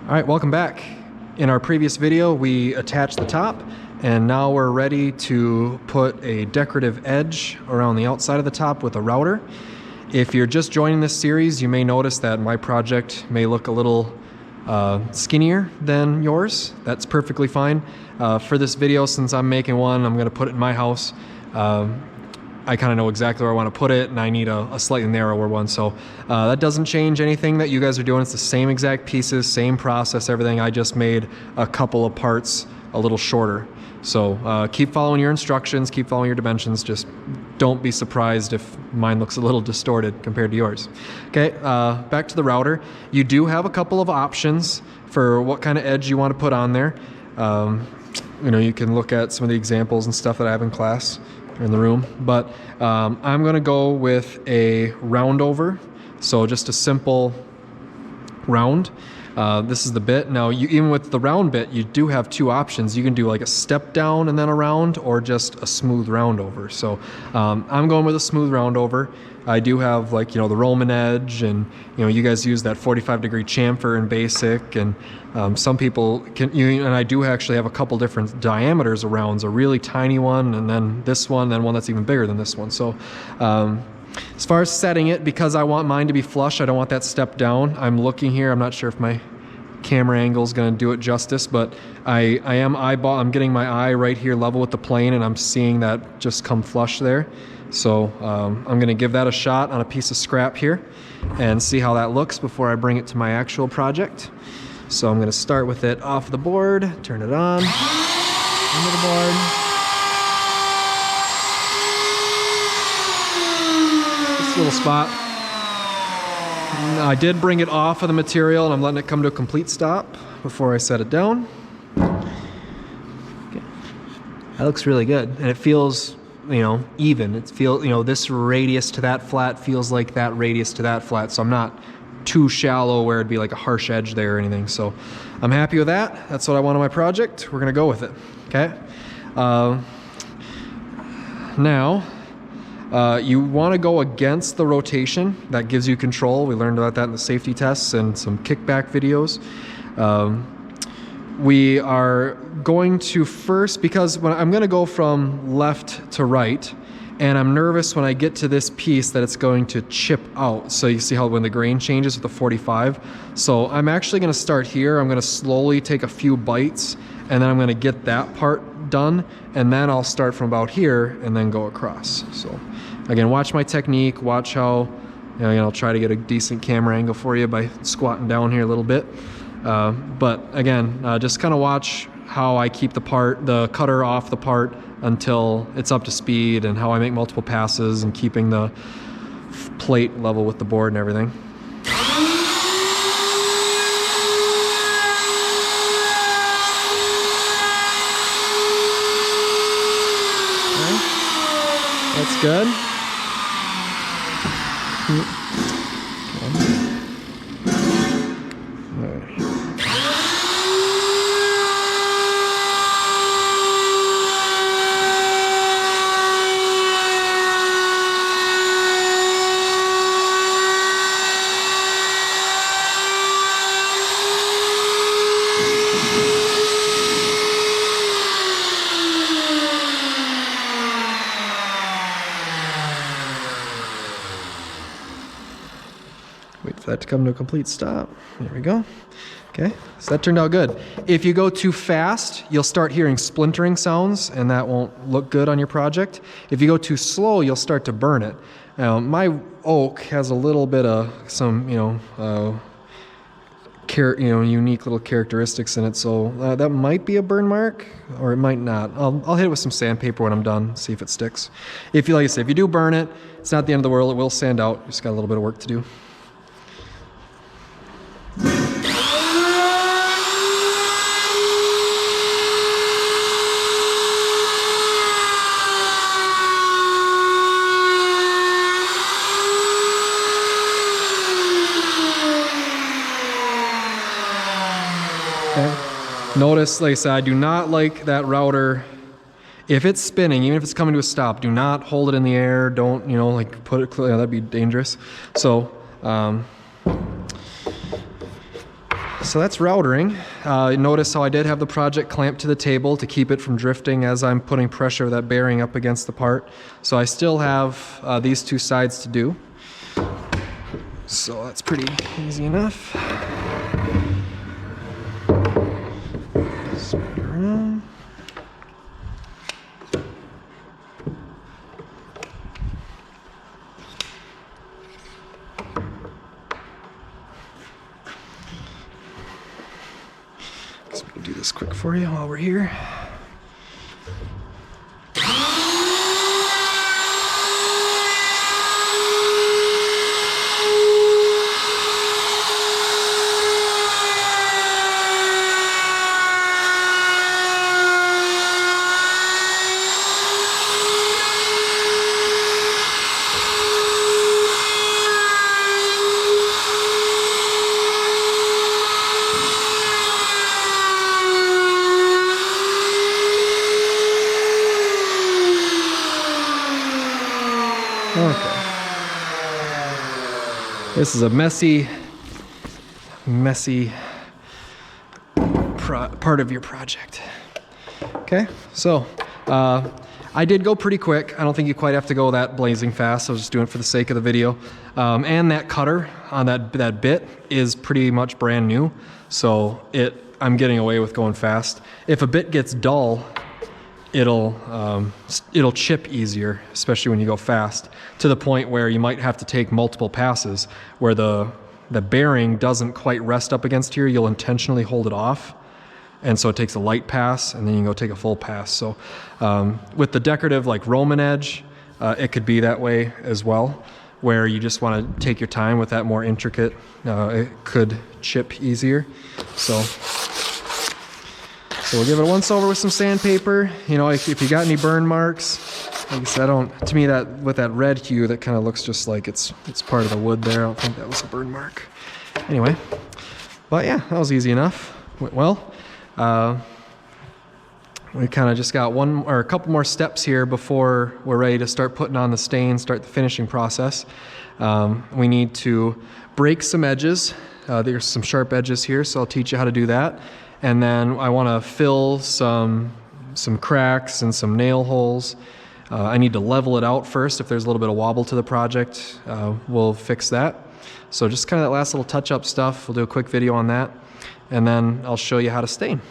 All right, welcome back. In our previous video, we attached the top, and now we're ready to put a decorative edge around the outside of the top with a router. If you're just joining this series, you may notice that my project may look a little skinnier than yours. That's perfectly fine. For this video, since I'm making one, I'm gonna put it in my house. I kind of know exactly where I want to put it, and I need a slightly narrower one. So that doesn't change anything that you guys are doing. It's the same exact pieces, same process, everything. I just made a couple of parts a little shorter. So keep following your instructions, keep following your dimensions. Just don't be surprised if mine looks a little distorted compared to yours. Okay, back to the router. You do have a couple of options for what kind of edge you want to put on there. You know, you can look at some of the examples and stuff that I have in class in the room, but I'm gonna go with a round over, so just a simple round. This is the bit. Now, even with the round bit, you do have two options. You can do like a step down and then a round, or just a smooth round over. So I'm going with a smooth round over. I do have, like, you know, the Roman edge, and you know, you guys use that 45-degree chamfer in basic, and some people can, and I do actually have a couple different diameters of rounds, a really tiny one, and then this one, then one that's even bigger than this one. So as far as setting it, because I want mine to be flush, I don't want that step down. I'm looking here, I'm not sure if my camera angle is going to do it justice, but I'm getting my eye right here level with the plane, and I'm seeing that just come flush there. So I'm going to give that a shot on a piece of scrap here and see how that looks before I bring it to my actual project. So I'm going to start with it off the board, turn it on, into the board. This little spot. I did bring it off of the material, and I'm letting it come to a complete stop before I set it down. Okay. That looks really good, and it feels, you know, even. It feels, you know, this radius to that flat feels like that radius to that flat, so I'm not too shallow where it'd be like a harsh edge there or anything. So I'm happy with that. That's what I want on my project. We're gonna go with it. Okay. Now, you want to go against the rotation. That gives you control. We learned about that in the safety tests and some kickback videos. We are going to first, because when I'm going to go from left to right, and I'm nervous when I get to this piece that it's going to chip out. So you see how when the grain changes with the 45. So I'm actually going to start here. I'm going to slowly take a few bites, and then I'm going to get that part done, and then I'll start from about here and then go across. So again, watch my technique, watch how, you know, I'll try to get a decent camera angle for you by squatting down here a little bit. But again, just kind of watch how I keep the cutter off the part until it's up to speed, and how I make multiple passes and keeping the plate level with the board and everything. Okay. That's good. Wait for that to come to a complete stop. There we go. Okay, so that turned out good. If you go too fast, you'll start hearing splintering sounds, and that won't look good on your project. If you go too slow, you'll start to burn it. My oak has a little bit of some, unique little characteristics in it, so that might be a burn mark, or it might not. I'll hit it with some sandpaper when I'm done, see if it sticks. If you, like I said, if you do burn it, it's not the end of the world. It will sand out. Just got a little bit of work to do. Notice, like I said, I do not like that router. If it's spinning, even if it's coming to a stop, do not hold it in the air. Don't, like put it, that'd be dangerous. So So that's routering. Notice how I did have the project clamped to the table to keep it from drifting as I'm putting pressure of that bearing up against the part. So I still have these two sides to do. So that's pretty easy enough. Spin it around. So we can do this quick for you while we're here. Okay. This is a messy part of your project. Okay, so I did go pretty quick. I don't think you quite have to go that blazing fast. I was just doing it for the sake of the video. And that cutter on that bit is pretty much brand new, so I'm getting away with going fast. If a bit gets dull, it'll chip easier, especially when you go fast, to the point where you might have to take multiple passes where the bearing doesn't quite rest up against here. You'll intentionally hold it off, and so it takes a light pass and then you can go take a full pass. So with the decorative like Roman edge, it could be that way as well, where you just want to take your time with that more intricate. It could chip easier. So we'll give it a once over with some sandpaper. You know, if you got any burn marks, like I said, to me that with that red hue, that kind of looks just like it's part of the wood there. I don't think that was a burn mark. Anyway, but yeah, that was easy enough. Went well. We kind of just got a couple more steps here before we're ready to start putting on the stain, start the finishing process. We need to break some edges. There's some sharp edges here, so I'll teach you how to do that. And then I want to fill some cracks and some nail holes. I need to level it out first. If there's a little bit of wobble to the project, we'll fix that. So just kind of that last little touch-up stuff. We'll do a quick video on that, and then I'll show you how to stain.